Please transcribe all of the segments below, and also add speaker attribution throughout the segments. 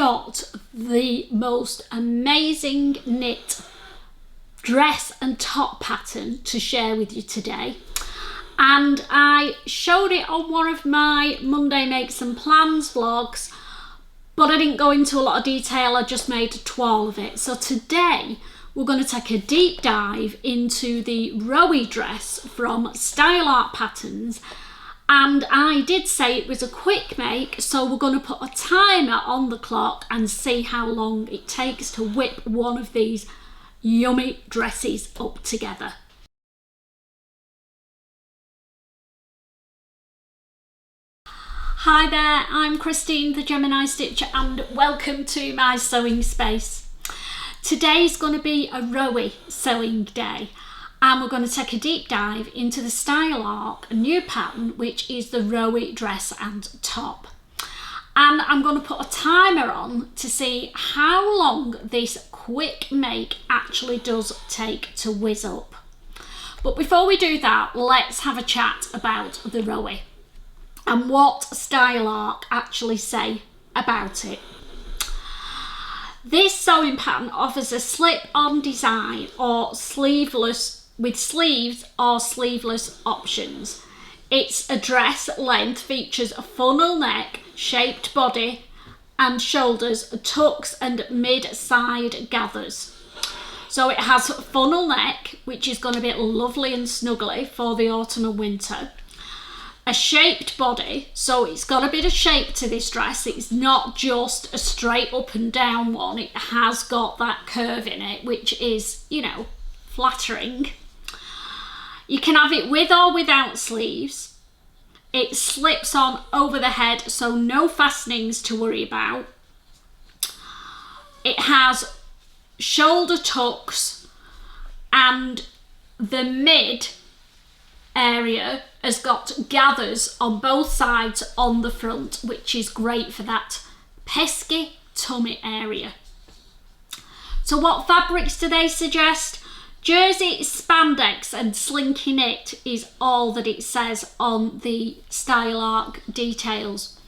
Speaker 1: got the most amazing knit dress and top pattern to share with you today, and I showed it on one of my Monday Makes and Plans vlogs, but I didn't go into a lot of detail. I just made a toile of it. So today we're going to take a deep dive into the Rowie dress from Style Art Patterns. And I did say it was a quick make, so we're going to put a timer on the clock and see how long it takes to whip one of these yummy dresses up together. Hi there, I'm Christine the Gemini Stitcher and welcome to my sewing space. Today's going to be a Rowie sewing day. And we're going to take a deep dive into the Style Art new pattern, which is the Rowie dress and top. And I'm going to put a timer on to see how long this quick make actually does take to whiz up. But before we do that, let's have a chat about the Rowie and what Style Art actually say about it. This sewing pattern offers a slip-on design or sleeveless with sleeves or sleeveless options. Its dress length features a funnel neck, shaped body and shoulders, tucks and mid-side gathers. So it has funnel neck, which is going to be lovely and snuggly for the autumn and winter. A shaped body, so it's got a bit of shape to this dress. It's not just a straight up and down one. It has got that curve in it, which is, you know, flattering. You can have it with or without sleeves. It slips on over the head, so no fastenings to worry about. It has shoulder tucks, and the mid area has got gathers on both sides on the front, which is great for that pesky tummy area. So what fabrics do they suggest? Jersey, spandex and slinky knit is all that it says on the Style Art details.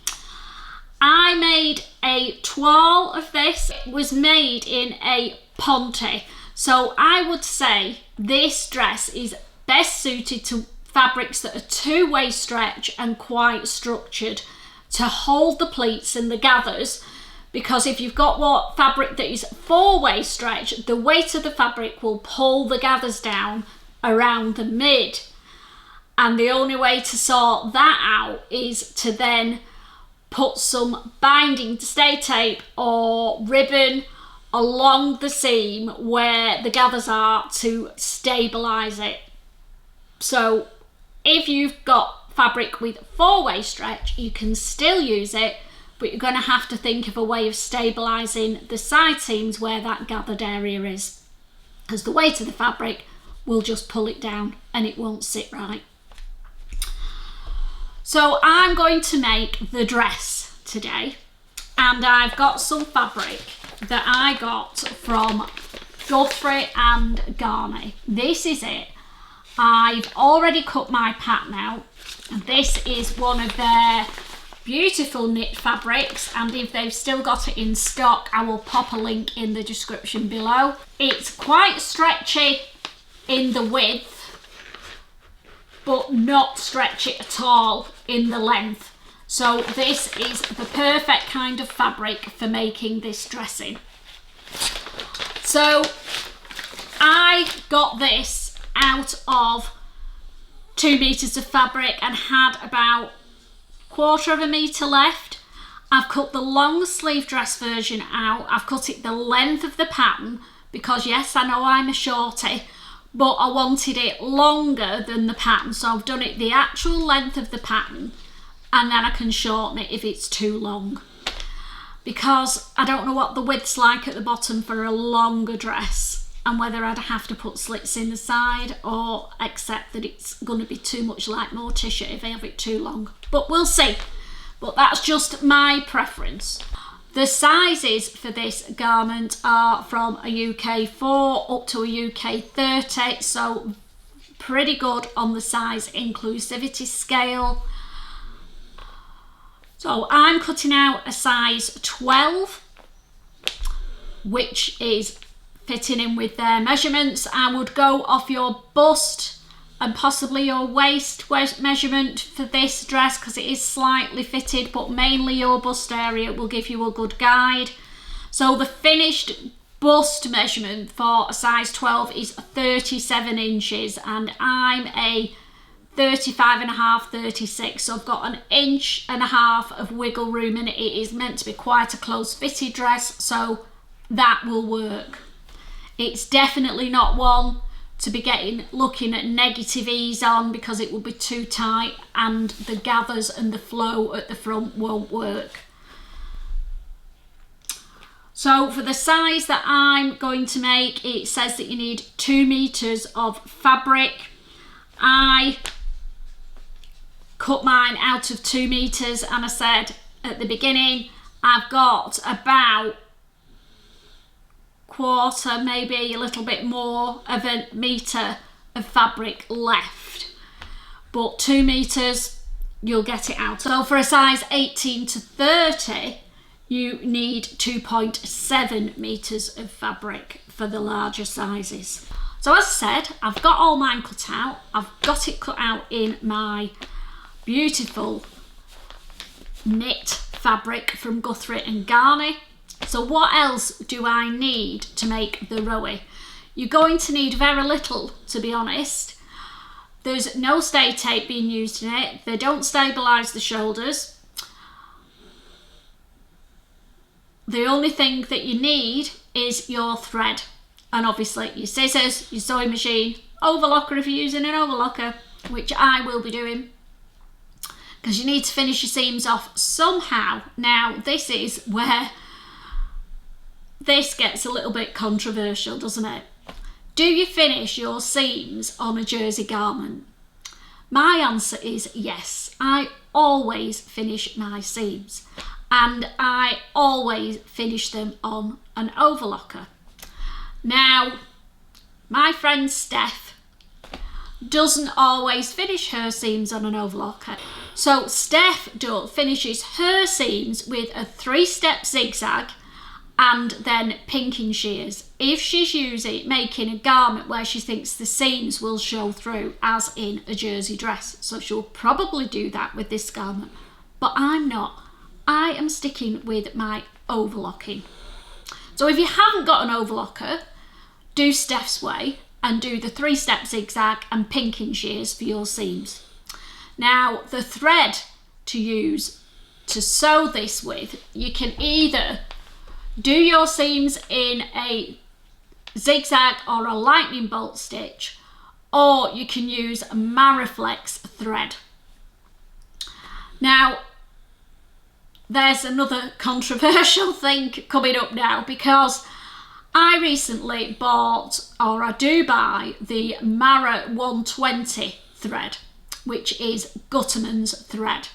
Speaker 1: I made a toile of this. It was made in a ponte. So I would say this dress is best suited to fabrics that are two-way stretch and quite structured to hold the pleats and the gathers. Because if you've got what fabric that is four-way stretch, the weight of the fabric will pull the gathers down around the mid. And the only way to sort that out is to then put some binding stay tape or ribbon along the seam where the gathers are to stabilise it. So if you've got fabric with four-way stretch, you can still use it, but you're going to have to think of a way of stabilising the side seams where that gathered area is, because the weight of the fabric will just pull it down and it won't sit right. So I'm going to make the dress today, and I've got some fabric that I got from GUTHRI and GHANI. This is it. I've already cut my pattern out. This is one of their beautiful knit fabrics, and if they've still got it in stock, I will pop a link in the description below. It's quite stretchy in the width, but not stretchy at all in the length. So this is the perfect kind of fabric for making this dressing. So I got this out of 2 meters of fabric and had about 1/4 of a meter left. I've cut the long sleeve dress version out. I've cut it the length of the pattern because yes, I know I'm a shorty, but I wanted it longer than the pattern, so I've done it the actual length of the pattern, and then I can shorten it if it's too long, because I don't know what the width's like at the bottom for a longer dress and whether I'd have to put slits in the side or accept that it's going to be too much like Morticia if I have it too long. But we'll see. But that's just my preference. The sizes for this garment are from a UK 4 up to a UK 30, so pretty good on the size inclusivity scale. So I'm cutting out a size 12 which is fitting in with their measurements. I would go off your bust and possibly your waist measurement for this dress, because it is slightly fitted, but mainly your bust area will give you a good guide. So the finished bust measurement for a size 12 is 37 inches, and I'm a 35.5, 36, so I've got 1.5 inches of wiggle room, and it is meant to be quite a close fitted dress, so that will work. It's definitely not one to be looking at negative ease on, because it will be too tight and the gathers and the flow at the front won't work. So for the size that I'm going to make, it says that you need 2 meters of fabric. I cut mine out of 2 meters, and I said at the beginning I've got about quarter, maybe a little bit more of a meter of fabric left, but 2 meters you'll get it out. So for a size 18 to 30 you need 2.7 meters of fabric for the larger sizes. So as I said, I've got all mine cut out. I've got it cut out in my beautiful knit fabric from GUTHRI and GHANI. So what else do I need to make the Rowie? You're going to need very little, to be honest. There's no stay tape being used in it. They don't stabilise the shoulders. The only thing that you need is your thread, and obviously your scissors, your sewing machine, overlocker if you're using an overlocker, which I will be doing, because you need to finish your seams off somehow. Now this is where this gets a little bit controversial, doesn't it? Do you finish your seams on a jersey garment? My answer is yes. I always finish my seams, and I always finish them on an overlocker. Now, my friend Steph doesn't always finish her seams on an overlocker. So Steph finishes her seams with a 3-step zigzag and then pinking shears. If she's making a garment where she thinks the seams will show through, as in a jersey dress. So she'll probably do that with this garment, but I'm not. I am sticking with my overlocking. So if you haven't got an overlocker, do Steph's way and do the 3-step zigzag and pinking shears for your seams. Now the thread to use to sew this with, you can either do your seams in a zigzag or a lightning bolt stitch, or you can use Mariflex thread. Now there's another controversial thing coming up now, because I recently bought, or I do buy, the Mara 120 thread, which is Gutterman's thread.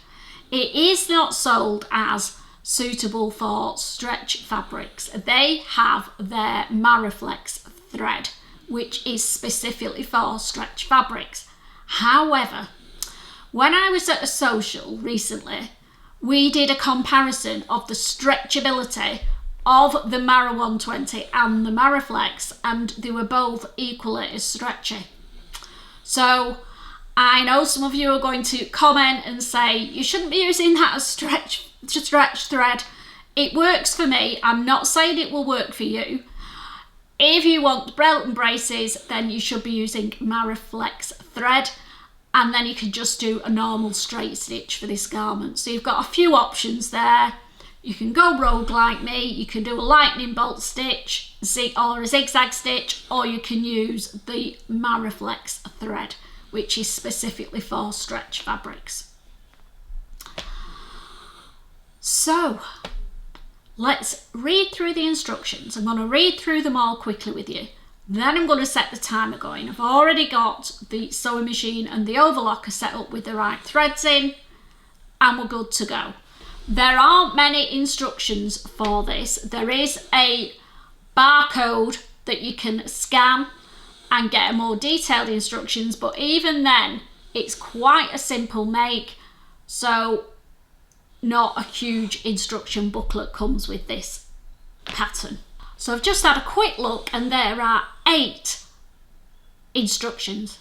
Speaker 1: It is not sold as suitable for stretch fabrics. They have their Mariflex thread, which is specifically for stretch fabrics. However, when I was at a social recently, we did a comparison of the stretchability of the Mara 120 and the Mariflex, and they were both equally as stretchy. So I know some of you are going to comment and say you shouldn't be using that as stretch thread. It works for me. I'm not saying it will work for you. If you want belt and braces, then you should be using Mariflex thread, and then you can just do a normal straight stitch for this garment. So you've got a few options there. You can go rogue like me, you can do a lightning bolt stitch or a zigzag stitch, or you can use the Mariflex thread, which is specifically for stretch fabrics. So let's read through the instructions. I'm going to read through them all quickly with you. Then I'm going to set the timer going. I've already got the sewing machine and the overlocker set up with the right threads in, and we're good to go. There aren't many instructions for this. There is a barcode that you can scan and get a more detailed instructions, but even then it's quite a simple make, so not a huge instruction booklet comes with this pattern. So I've just had a quick look and there are 8 instructions.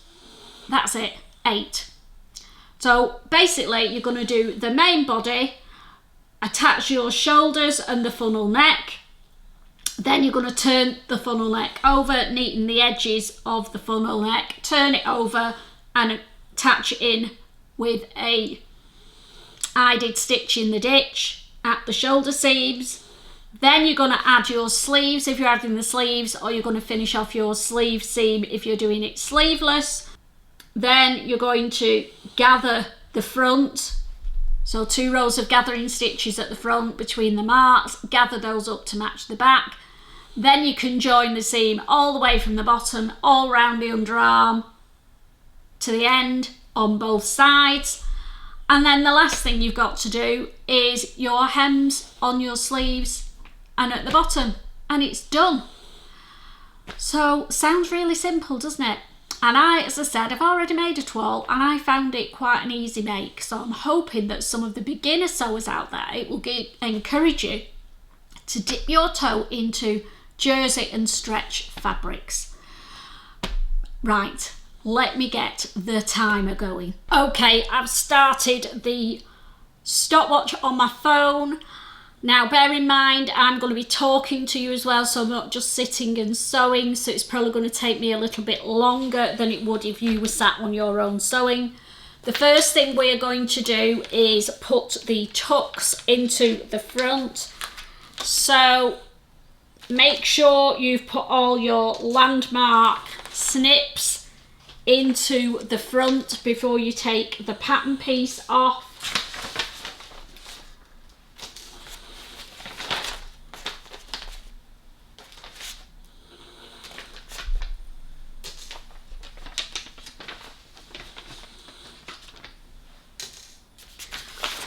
Speaker 1: That's it, 8. So basically you're going to do the main body, attach your shoulders and the funnel neck. Then you're going to turn the funnel neck over, neaten the edges of the funnel neck, turn it over and attach it in with a eyeded stitch in the ditch at the shoulder seams. Then you're going to add your sleeves if you're adding the sleeves, or you're going to finish off your sleeve seam if you're doing it sleeveless. Then you're going to gather the front. So 2 rows of gathering stitches at the front between the marks, gather those up to match the back. Then you can join the seam all the way from the bottom, all round the underarm to the end on both sides. And then the last thing you've got to do is your hems on your sleeves and at the bottom, and it's done. So sounds really simple, doesn't it? And as I said, I've already made a toile and I found it quite an easy make. So I'm hoping that some of the beginner sewers out there, it will encourage you to dip your toe into jersey and stretch fabrics. Right, let me get the timer going. Okay, I've started the stopwatch on my phone. Now bear in mind I'm going to be talking to you as well, so I'm not just sitting and sewing, so it's probably going to take me a little bit longer than it would if you were sat on your own sewing. The first thing we're going to do is put the tucks into the front. So make sure you've put all your landmark snips into the front before you take the pattern piece off.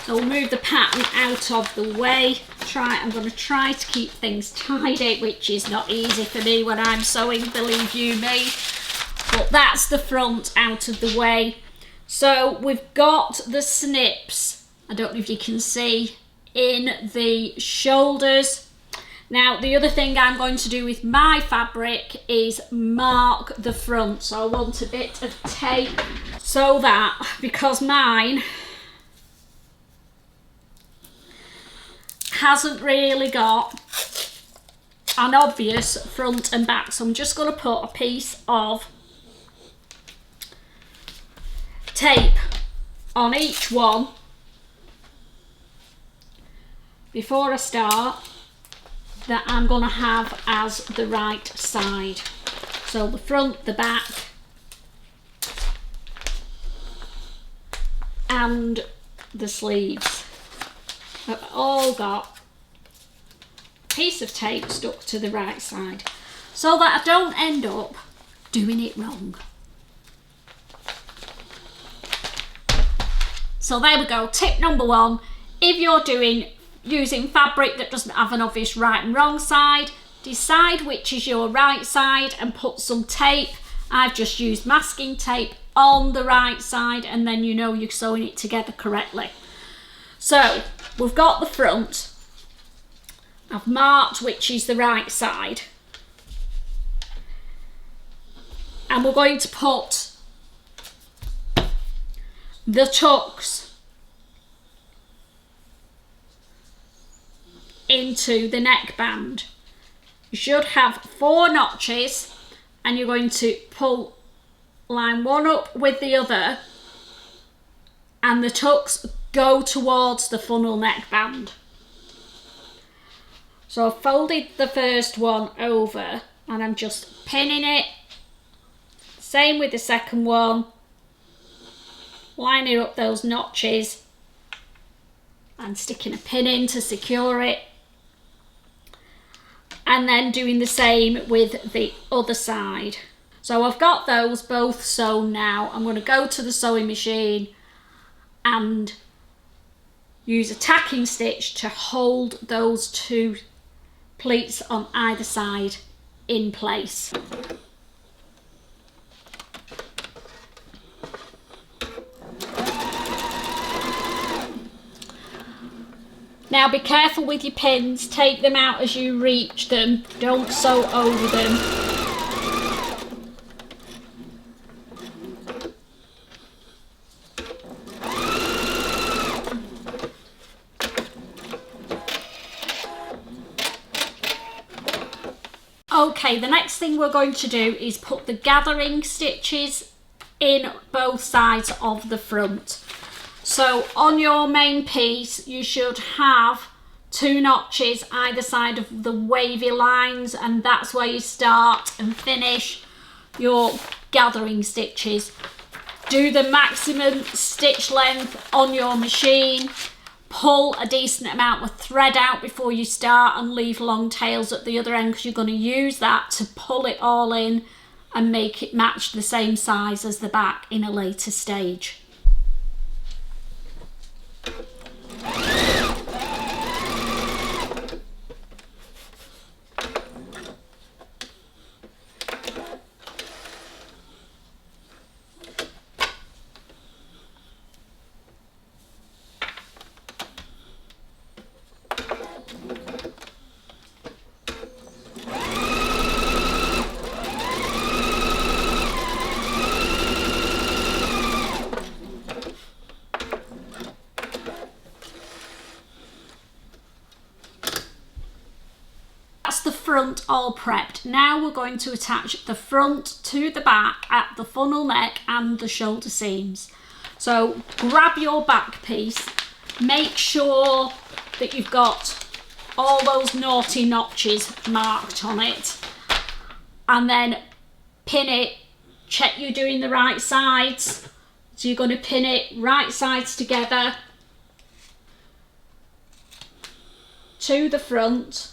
Speaker 1: So we'll move the pattern out of the way. I'm going to try to keep things tidy, which is not easy for me when I'm sewing, believe you me. But that's the front out of the way. So we've got the snips, I don't know if you can see, in the shoulders. Now the other thing I'm going to do with my fabric is mark the front. So I want a bit of tape so that, because mine hasn't really got an obvious front and back, so I'm just going to put a piece of tape on each one before I start that I'm going to have as the right side. So the front, the back and the sleeves have all got a piece of tape stuck to the right side so that I don't end up doing it wrong. So there we go, tip number 1. If you're using fabric that doesn't have an obvious right and wrong side, decide which is your right side and put some tape. I've just used masking tape on the right side, and then you know you're sewing it together correctly. So we've got the front, I've marked which is the right side, and we're going to put the tucks into the neckband. You should have 4 notches, and you're going to pull line one up with the other, and the tucks go towards the funnel neckband. So I've folded the first one over and I'm just pinning it. Same with the second one. Lining up those notches and sticking a pin in to secure it. And then doing the same with the other side. So I've got those both sewn now. I'm going to go to the sewing machine and use a tacking stitch to hold those 2 pleats on either side in place. Now be careful with your pins, take them out as you reach them, don't sew over them. Okay, the next thing we're going to do is put the gathering stitches in both sides of the front. So on your main piece you should have 2 notches either side of the wavy lines, and that's where you start and finish your gathering stitches. Do the maximum stitch length on your machine. Pull a decent amount of thread out before you start and leave long tails at the other end, because you're going to use that to pull it all in and make it match the same size as the back in a later stage. The front all prepped. Now we're going to attach the front to the back at the funnel neck and the shoulder seams. So grab your back piece, make sure that you've got all those naughty notches marked on it, and then pin it. Check you're doing the right sides. So you're going to pin it right sides together to the front.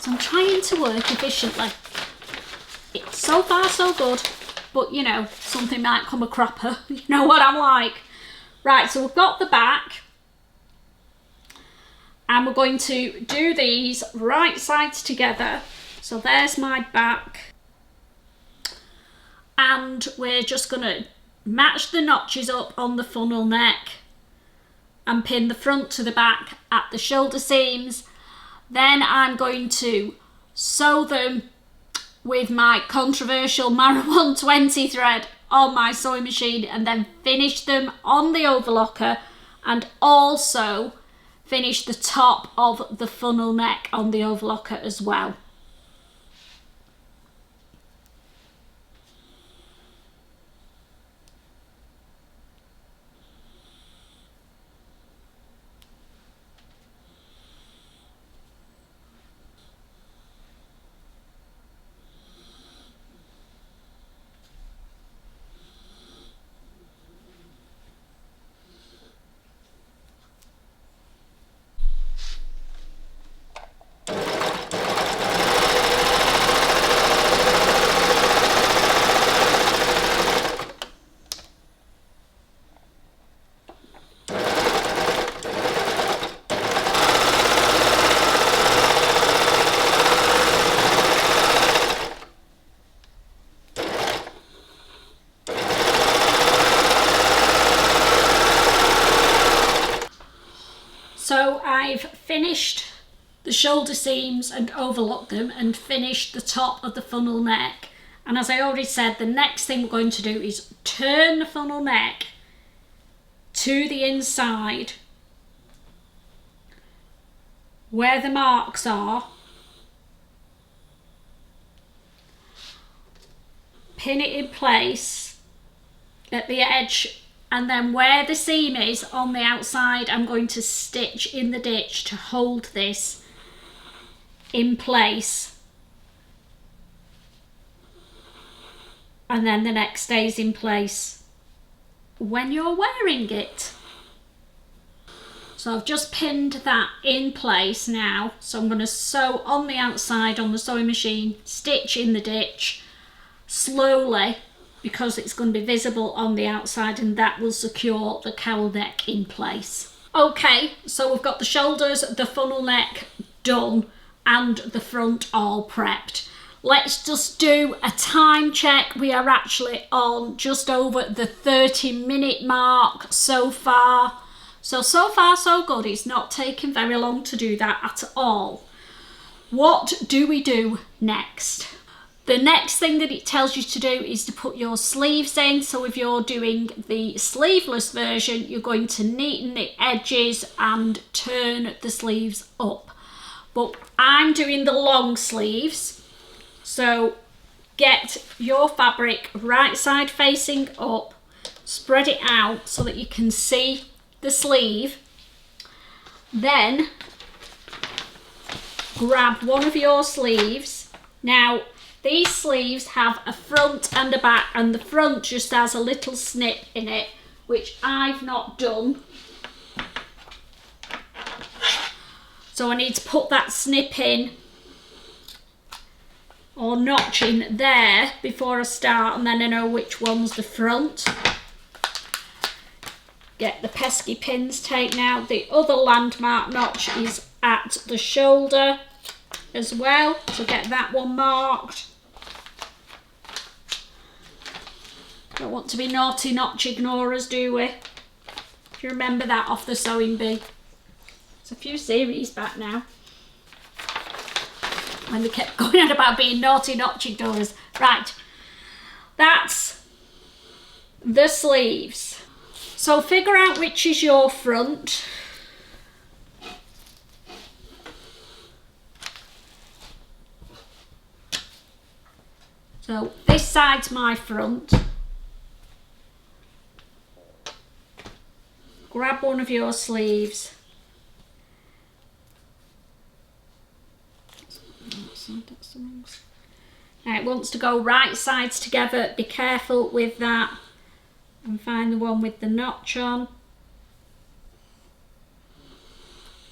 Speaker 1: So I'm trying to work efficiently. It's so far so good, but you know, something might come a cropper. You know what I'm like. Right, so we've got the back, and we're going to do these right sides together. So there's my back, and we're just going to match the notches up on the funnel neck and pin the front to the back at the shoulder seams. Then I'm going to sew them with my controversial Mara 120 thread on my sewing machine, and then finish them on the overlocker, and also finish the top of the funnel neck on the overlocker as well. So I've finished the shoulder seams and overlocked them, and finished the top of the funnel neck. And as I already said, the next thing we're going to do is turn the funnel neck to the inside where the marks are, pin it in place at the edge, and then where the seam is on the outside, I'm going to stitch in the ditch to hold this in place, and then the neck stays in place when you're wearing it. So I've just pinned that in place now, so I'm going to sew on the outside on the sewing machine, stitch in the ditch slowly, because it's going to be visible on the outside, and that will secure the cowl neck in place. Okay, so we've got the shoulders, the funnel neck done, and the front all prepped. Let's just do a time check. We are actually on just over the 30-minute mark so far. So far so good. It's not taken very long to do that at all. What do we do next? The next thing that it tells you to do is to put your sleeves in. So if you're doing the sleeveless version, you're going to neaten the edges and turn the sleeves up. But I'm doing the long sleeves. So get your fabric right side facing up, spread it out so that you can see the sleeve. Then grab one of your sleeves. Now these sleeves have a front and a back, and the front just has a little snip in it, which I've not done. So I need to put that snip in or notch in there before I start, and then I know which one's the front. Get the pesky pins taken out. The other landmark notch is at the shoulder as well, so get that one marked. Don't want to be naughty notch ignorers, do we? If you remember that off the sewing bee. It's a few series back now when they kept going on about being naughty notch ignorers. Right, that's the sleeves. So figure out which is your front. So this side's my front. Grab one of your sleeves. Now it wants to go right sides together. Be careful with that. And find the one with the notch on,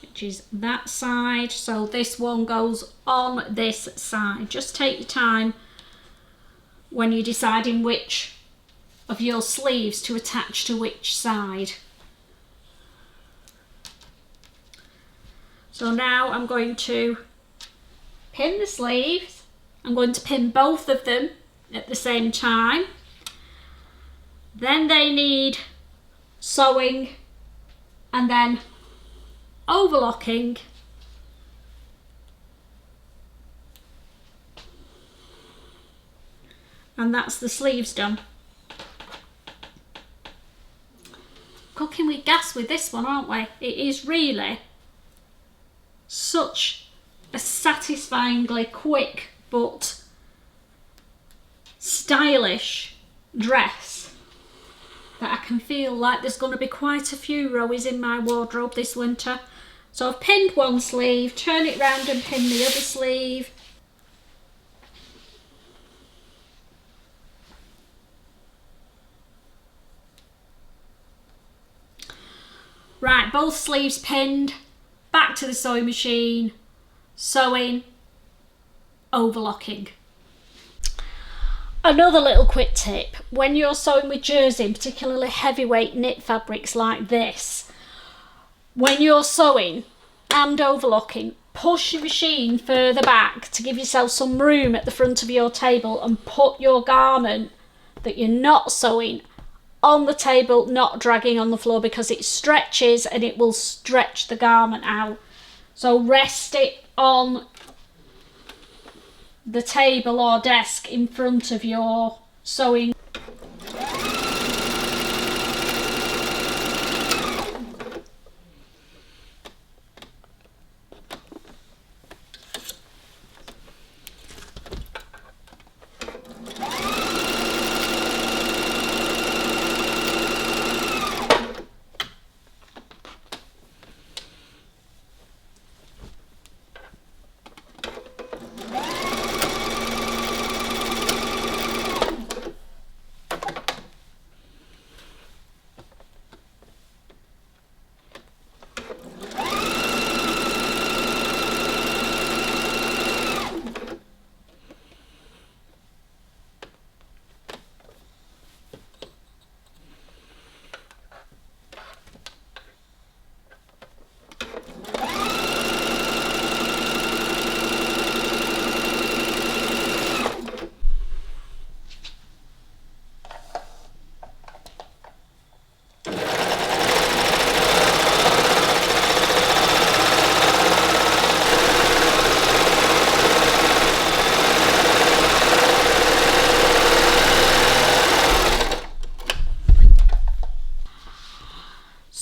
Speaker 1: which is that side. So this one goes on this side. Just take your time when you're deciding which of your sleeves to attach to which side. So now I'm going to pin the sleeves. I'm going to pin both of them at the same time. Then they need sewing and then overlocking. And that's the sleeves done. Cooking with gas with this one, aren't we? It is really such a satisfyingly quick but stylish dress that I can feel like there's going to be quite a few Rowies in my wardrobe this winter. So I've pinned one sleeve, turn it round and pin the other sleeve. Right, both sleeves pinned, back to the sewing machine, sewing, overlocking. Another little quick tip, when you're sewing with jersey, particularly heavyweight knit fabrics like this, when you're sewing and overlocking, push your machine further back to give yourself some room at the front of your table and put your garment that you're not sewing on the table, not dragging on the floor, because it stretches and it will stretch the garment out. So rest it on the table or desk in front of your sewing.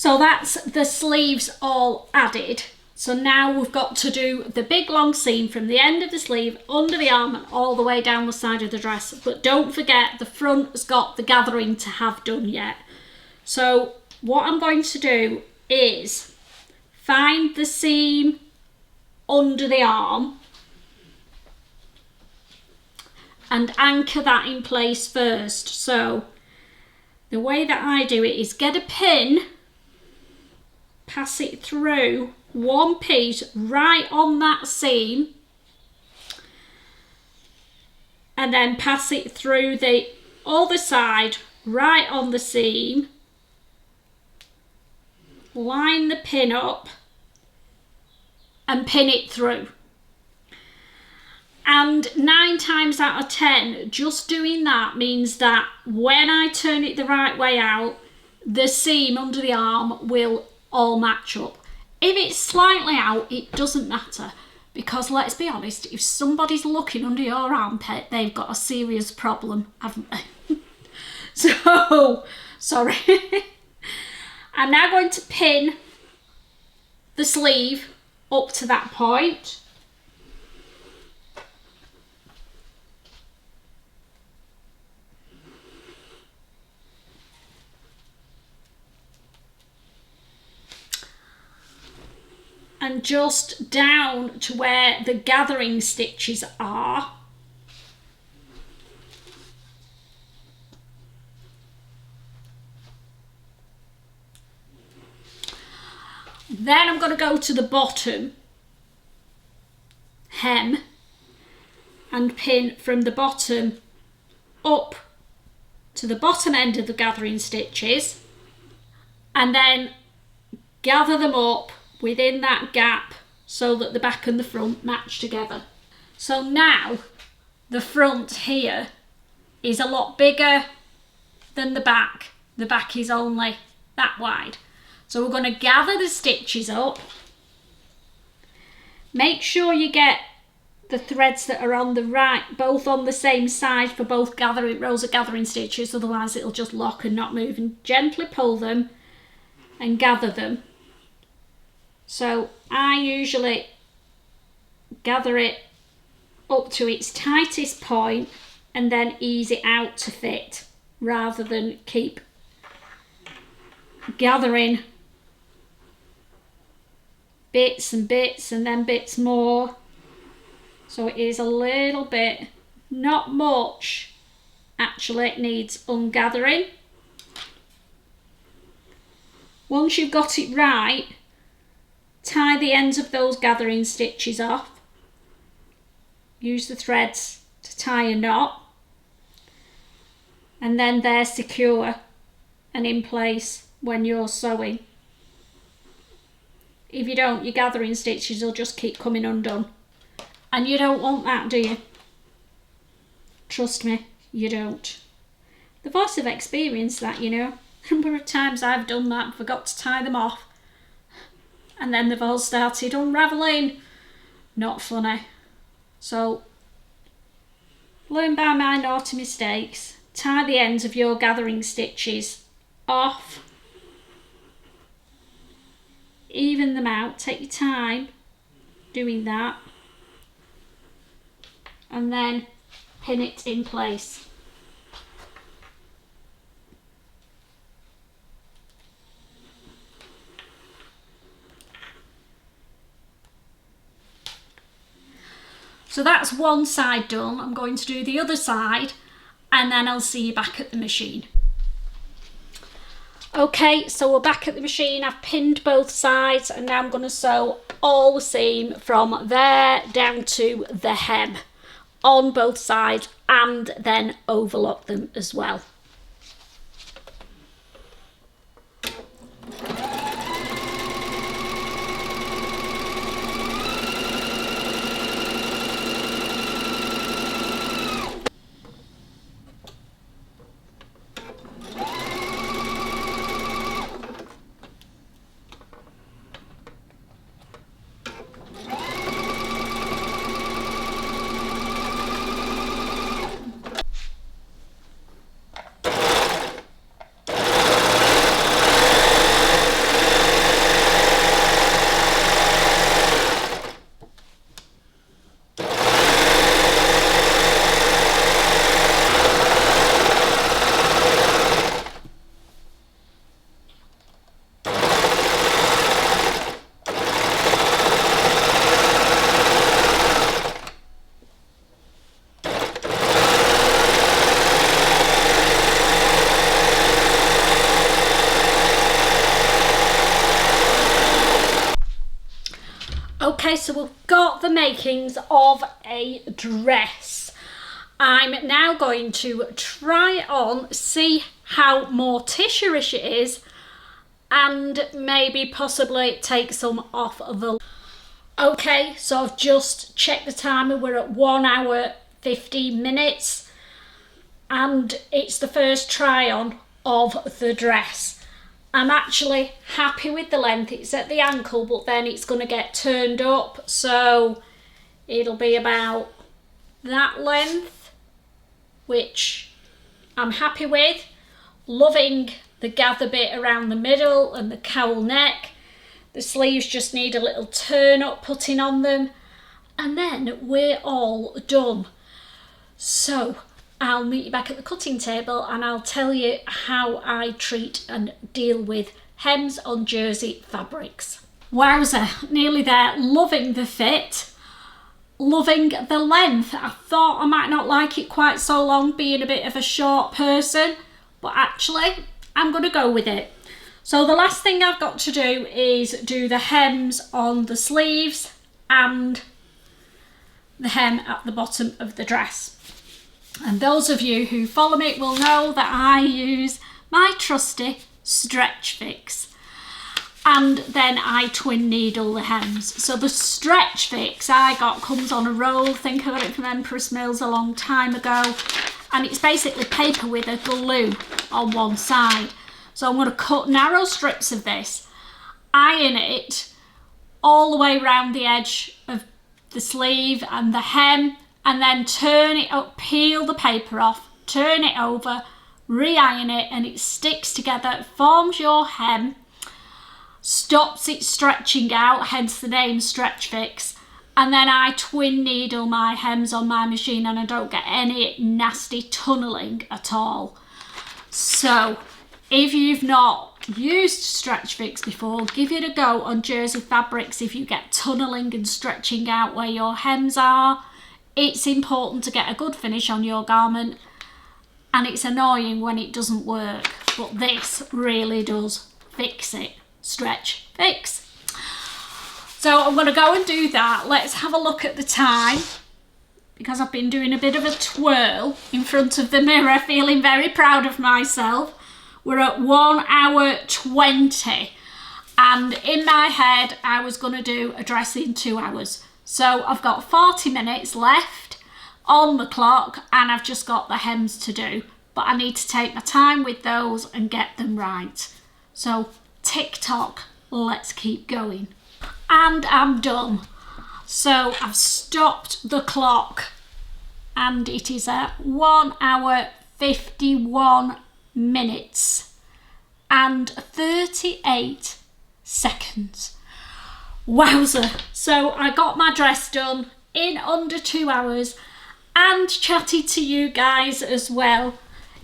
Speaker 1: So that's the sleeves all added. So now we've got to do the big long seam from the end of the sleeve, under the arm and all the way down the side of the dress. But don't forget the front has got the gathering to have done yet. So what I'm going to do is find the seam under the arm and anchor that in place first. So the way that I do it is get a pin, pass it through one piece right on that seam, and then pass it through the other side right on the seam, line the pin up and pin it through. And 9 times out of 10, just doing that means that when I turn it the right way out, the seam under the arm will all match up. If it's slightly out, it doesn't matter, because let's be honest, if somebody's looking under your armpit, they've got a serious problem, haven't they? So, sorry. I'm now going to pin the sleeve up to that point. And just down to where the gathering stitches are. Then I'm going to go to the bottom hem and pin from the bottom up to the bottom end of the gathering stitches, and then gather them up within that gap so that the back and the front match together. So now the front here is a lot bigger than the back. The back is only that wide. So we're going to gather the stitches up. Make sure you get the threads that are on the right, both on the same side for both rows of gathering stitches, otherwise it'll just lock and not move. And gently pull them and gather them. So I usually gather it up to its tightest point and then ease it out to fit, rather than keep gathering bits and bits and then bits more. So it is a little bit, not much actually needs ungathering. Once you've got it right, tie the ends of those gathering stitches off. Use the threads to tie a knot, and then they're secure and in place when you're sewing. If you don't, your gathering stitches will just keep coming undone, and you don't want that, do you? Trust me, you don't. The voice of experience, that, you know. The number of times I've done that and forgot to tie them off, and then they've all started unravelling. Not funny. So, learn by my naughty mistakes. Tie the ends of your gathering stitches off. Even them out. Take your time doing that. And then pin it in place. So that's one side done. I'm going to do the other side and then I'll see you back at the machine. Okay, so we're back at the machine. I've pinned both sides and now I'm going to sew all the seam from there down to the hem on both sides and then overlock them as well. Okay, so we've got the makings of a dress. I'm now going to try it on, see how mortician-ish it is, and maybe possibly take some off the... Okay, so I've just checked the timer. We're at 1 hour 15 minutes, and it's the first try on of the dress. I'm actually happy with the length. It's at the ankle, but then it's going to get turned up, so it'll be about that length, which I'm happy with. Loving the gather bit around the middle and the cowl neck. The sleeves just need a little turn up putting on them, and then we're all done. So I'll meet you back at the cutting table and I'll tell you how I treat and deal with hems on jersey fabrics. Wowza, nearly there. Loving the fit, loving the length. I thought I might not like it quite so long, being a bit of a short person, but actually I'm going to go with it. So the last thing I've got to do is do the hems on the sleeves and the hem at the bottom of the dress. And those of you who follow me will know that I use my trusty Stretch Fix. And then I twin needle the hems. So the Stretch Fix I got comes on a roll. I think I got it from Empress Mills a long time ago. And it's basically paper with a glue on one side. So I'm going to cut narrow strips of this, iron it all the way around the edge of the sleeve and the hem, and then turn it up, peel the paper off, turn it over, re-iron it, and it sticks together, forms your hem, stops it stretching out, hence the name Stretch Fix. And then I twin needle my hems on my machine and I don't get any nasty tunnelling at all. So if you've not used Stretch Fix before, give it a go on jersey fabrics if you get tunnelling and stretching out where your hems are. It's important to get a good finish on your garment, and it's annoying when it doesn't work, but this really does fix it. Stretch Fix. So I'm going to go and do that. Let's have a look at the time, because I've been doing a bit of a twirl in front of the mirror, feeling very proud of myself. We're at 1 hour 20, and in my head I was going to do a dress in 2 hours. So I've got 40 minutes left on the clock and I've just got the hems to do, but I need to take my time with those and get them right. So tick tock, let's keep going. And I'm done. So I've stopped the clock and it is at 1 hour 51 minutes and 38 seconds. Wowza. So I got my dress done in under 2 hours and chatted to you guys as well.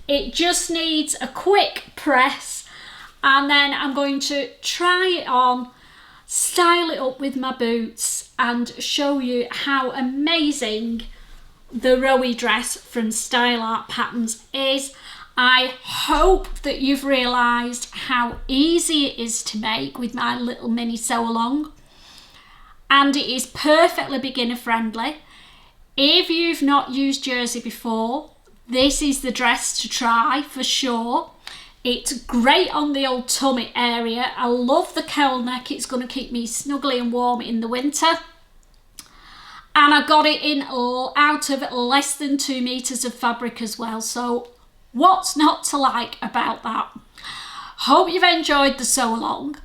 Speaker 1: It just needs a quick press, and then I'm going to try it on, style it up with my boots and show you how amazing the Rowie dress from Style Art Patterns is. I hope that you've realised how easy it is to make with my little mini SewAlong, and it is perfectly beginner friendly. If you've not used jersey before, this is the dress to try for sure. It's great on the old tummy area. I love the cowl neck. It's going to keep me snuggly and warm in the winter. And I got it in out of less than 2 meters of fabric as well. So what's not to like about that? Hope you've enjoyed the SewAlong.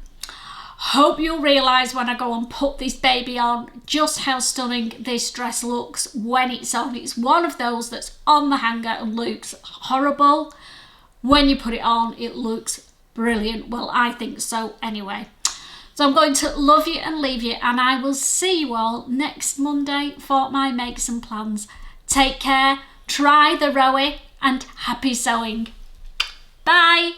Speaker 1: Hope you'll realise when I go and put this baby on just how stunning this dress looks when it's on. It's one of those that's on the hanger and looks horrible. When you put it on, it looks brilliant. Well, I think so anyway. So I'm going to love you and leave you, and I will see you all next Monday for my Makes and Plans. Take care, try the Rowie, and happy sewing. Bye.